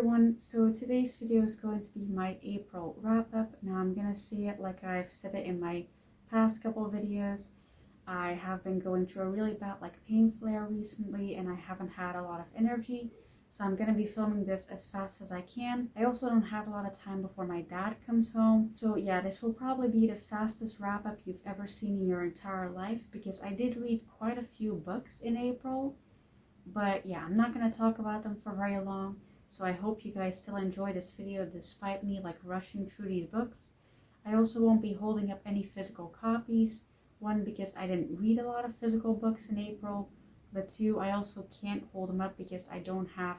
everyone, so today's video is going to be my April wrap-up. Now I'm gonna say it like I've said it in my past couple of videos. I have been going through a really bad pain flare recently and I haven't had a lot of energy, so I'm gonna be filming this as fast as I can. I also don't have a lot of time before my dad comes home, so yeah, this will probably be the fastest wrap-up you've ever seen in your entire life, because I did read quite a few books in April. But yeah, I'm not going to talk about them for very long, so I hope you guys still enjoy this video despite me rushing through these books. I also won't be holding up any physical copies. One, because I didn't read a lot of physical books in April, but two, I also can't hold them up because I don't have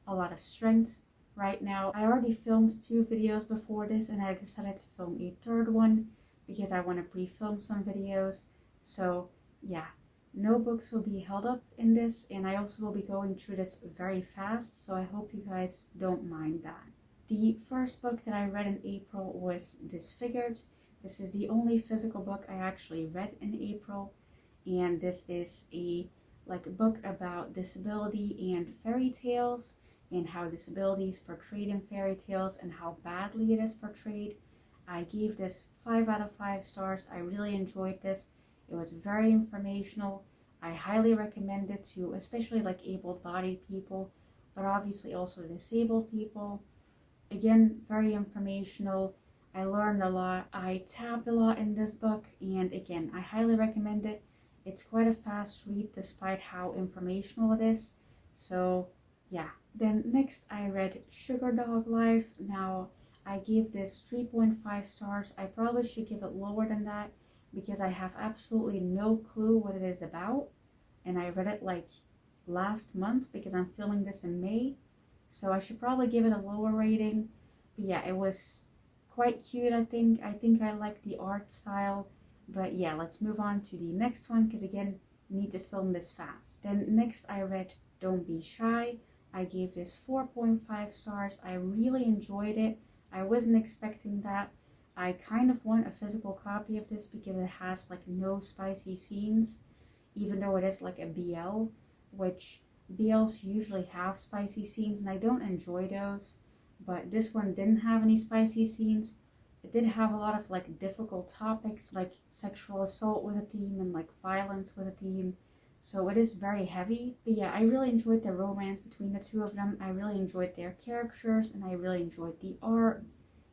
a lot of strength right now. I already filmed 2 videos before this and I decided to film a third one because I want to pre-film some videos. So yeah, no books will be held up in this, and I also will be going through this very fast, so I hope you guys don't mind that. The first book that I read in April was Disfigured. This is the only physical book I actually read in April, and this is a book about disability and fairy tales, and how disability is portrayed in fairy tales and how badly it is portrayed. I gave this 5 out of 5 stars. I really enjoyed this. It was very informational. I highly recommend it to especially able-bodied people, but obviously also disabled people. Again, very informational. I learned a lot. I tabbed a lot in this book, and again, I highly recommend it. It's quite a fast read despite how informational it is. So yeah. Then next I read Sugar Dog Life. Now I gave this 3.5 stars. I probably should give it lower than that, because I have absolutely no clue what it is about, and I read it last month because I'm filming this in May, so I should probably give it a lower rating. But yeah, it was quite cute. I think I like the art style. But yeah, let's move on to the next one, because again, need to film this fast. Then next I read Don't Be Shy. I gave this 4.5 stars. I really enjoyed it. I wasn't expecting that. I kind of want a physical copy of this because it has no spicy scenes, even though it is a BL, which BLs usually have spicy scenes and I don't enjoy those, but this one didn't have any spicy scenes. It did have a lot of difficult topics, like sexual assault with a theme and violence with a theme, so it is very heavy. But yeah, I really enjoyed the romance between the two of them. I really enjoyed their characters and I really enjoyed the art.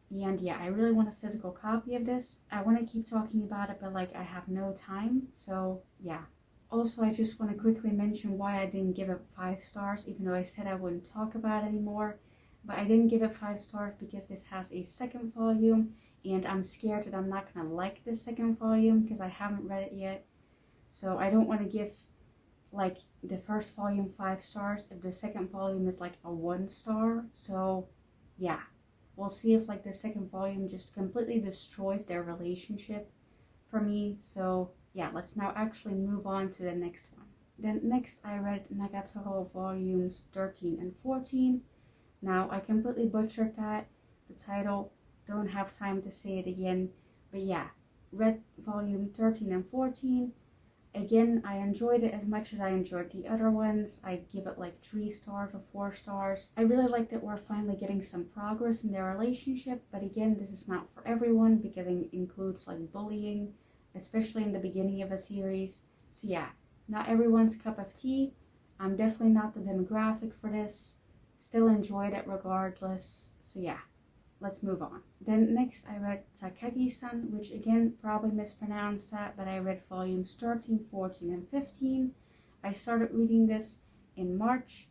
And yeah, I really want a physical copy of this. I want to keep talking about it, but I have no time, so yeah. Also, I just want to quickly mention why I didn't give it 5 stars, even though I said I wouldn't talk about it anymore. But I didn't give it 5 stars because this has a second volume, and I'm scared that I'm not going to like the second volume because I haven't read it yet. So I don't want to give the first volume 5 stars if the second volume is a 1 star. So yeah. We'll see if the second volume just completely destroys their relationship for me. So yeah, let's now actually move on to the next one. Then next I read Nagatoro volumes 13 and 14. Now I completely butchered that, the title, don't have time to say it again. But yeah, read volume 13 and 14. Again, I enjoyed it as much as I enjoyed the other ones. I give it 3 stars or 4 stars. I really like that we're finally getting some progress in their relationship, but again, this is not for everyone because it includes bullying, especially in the beginning of a series. So yeah, not everyone's cup of tea. I'm definitely not the demographic for this. Still enjoyed it regardless. So yeah. Let's move on. Then next I read Takagi-san, which again, probably mispronounced that, but I read volumes 13, 14, and 15. I started reading this in March,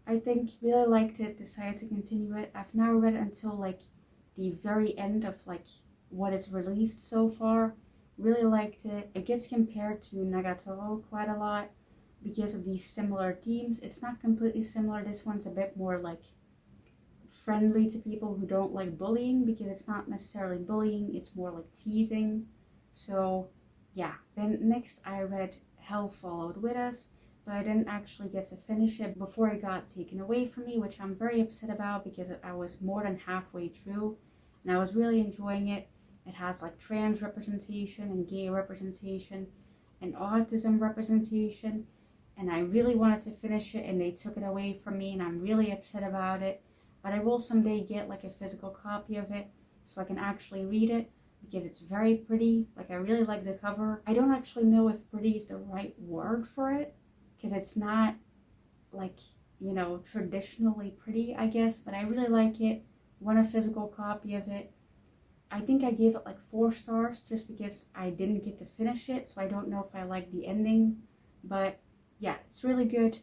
I think. Really liked it, decided to continue it. I've now read until the very end of what is released so far. Really liked it. It gets compared to Nagatoro quite a lot because of these similar themes. It's not completely similar. This one's a bit more friendly to people who don't like bullying, because it's not necessarily bullying, it's more teasing. So yeah. Then next I read Hell Followed With Us, but I didn't actually get to finish it before it got taken away from me, which I'm very upset about because I was more than halfway through and I was really enjoying it. It has trans representation and gay representation and autism representation, and I really wanted to finish it and they took it away from me and I'm really upset about it. but I will someday get like a physical copy of it so I can actually read it, because it's very pretty. Like, I really like the cover. I don't actually know if pretty is the right word for it, because it's not like, you know, traditionally pretty, I guess, but I really like it. Want a physical copy of it. I think I gave it like 4 stars just because I didn't get to finish it, so I don't know if I like the ending. But yeah, it's really good.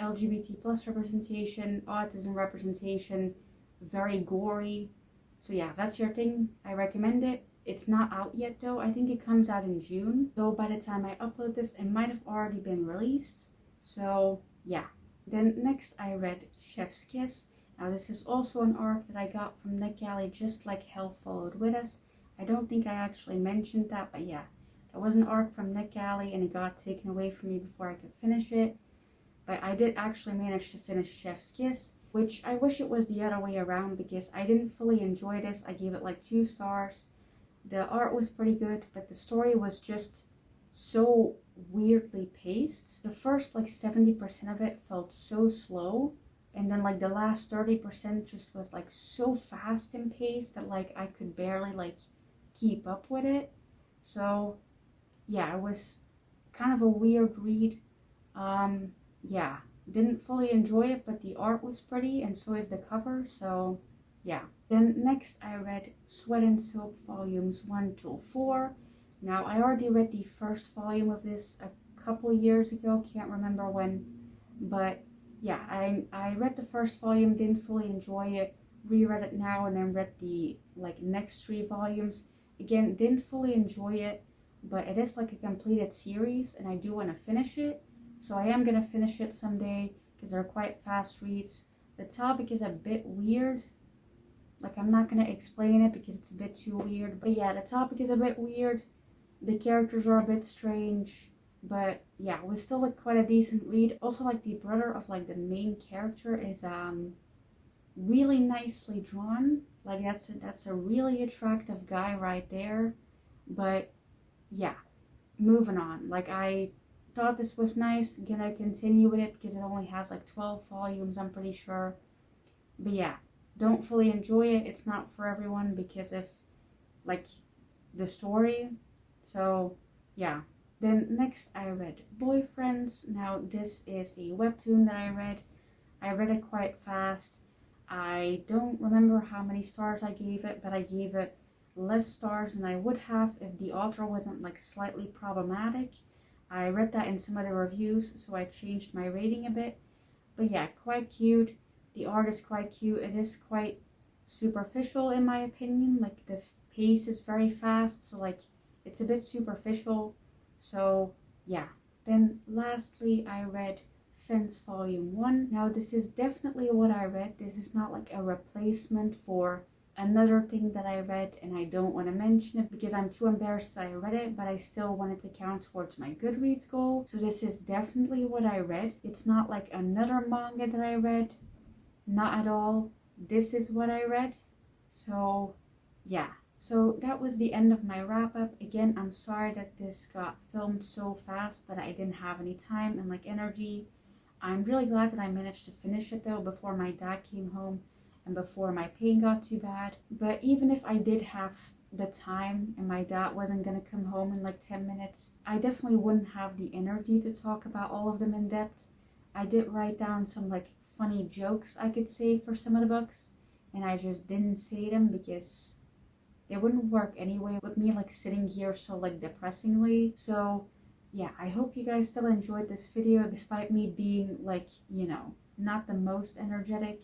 LGBT plus representation, autism representation, very gory. So yeah, that's your thing. I recommend it. It's not out yet though. I think it comes out in June. So by the time I upload this, it might have already been released. So yeah. Then next I read Chef's Kiss. Now this is also an arc that I got from Nick Galley, just like Hell Followed With Us. I don't think I actually mentioned that, but yeah. That was an arc from Nick Galley and it got taken away from me before I could finish it. But I did actually manage to finish Chef's Kiss, which I wish it was the other way around because I didn't fully enjoy this. I gave it like 2 stars. The art was pretty good, but the story was just so weirdly paced. The first like 70% of it felt so slow, and then like the last 30% just was like so fast and paced that like I could barely like keep up with it. So yeah, it was kind of a weird read. Yeah, didn't fully enjoy it, but the art was pretty and so is the cover, so yeah. Then next I read Sweat and Soap volumes 1 to 4. Now I already read the first volume of this a couple years ago, can't remember when, but yeah, I read the first volume, didn't fully enjoy it, reread it now and then read the like next 3 volumes. Again, didn't fully enjoy it, but it is like a completed series and I do want to finish it. So I am going to finish it someday because they're quite fast reads. The topic is a bit weird. Like, I'm not going to explain it because it's a bit too weird. But yeah, the topic is a bit weird. The characters are a bit strange. But yeah, it was still like quite a decent read. Also, like the brother of like the main character is really nicely drawn. Like that's a really attractive guy right there. But yeah, moving on. Like, I thought this was nice. Gonna continue with it because it only has like 12 volumes, I'm pretty sure. But yeah, don't fully enjoy it. It's not for everyone because of like the story. So yeah. Then next I read Boyfriends. Now this is a webtoon that I read. I read it quite fast. I don't remember how many stars I gave it, but I gave it less stars than I would have if the author wasn't like slightly problematic. I read that in some other reviews, so I changed my rating a bit. But yeah, quite cute. The art is quite cute. It is quite superficial in my opinion. Like, the pace is very fast, so like it's a bit superficial. So yeah. Then lastly I read Fence Volume 1. Now this is definitely what I read. This is not like a replacement for another thing that I read, and I don't want to mention it because I'm too embarrassed that I read it, but I still wanted to count towards my Goodreads goal. So this is definitely what I read. It's not like another manga that I read. Not at all. This is what I read. So yeah. So that was the end of my wrap up. Again, I'm sorry that this got filmed so fast, but I didn't have any time and like energy. I'm really glad that I managed to finish it though before my dad came home and before my pain got too bad. But even if I did have the time and my dad wasn't gonna come home in like 10 minutes, I definitely wouldn't have the energy to talk about all of them in depth. I did write down some like funny jokes I could say for some of the books, and I just didn't say them because they wouldn't work anyway with me like sitting here so like depressingly. So yeah, I hope you guys still enjoyed this video despite me being like, you know, not the most energetic,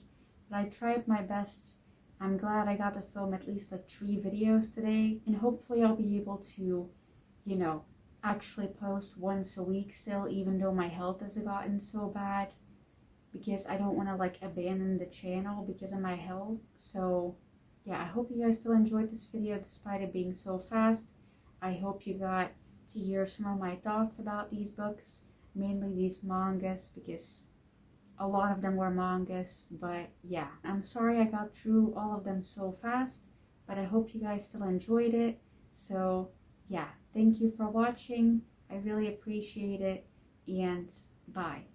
but I tried my best. I'm glad I got to film at least like 3 videos today, and hopefully I'll be able to, you know, actually post once a week still, even though my health has gotten so bad, because I don't want to like abandon the channel because of my health. So yeah, I hope you guys still enjoyed this video despite it being so fast. I hope you got to hear some of my thoughts about these books, mainly these mangas, because a lot of them were mangas. But yeah, I'm sorry I got through all of them so fast, but I hope you guys still enjoyed it. So yeah, thank you for watching. I really appreciate it, and bye.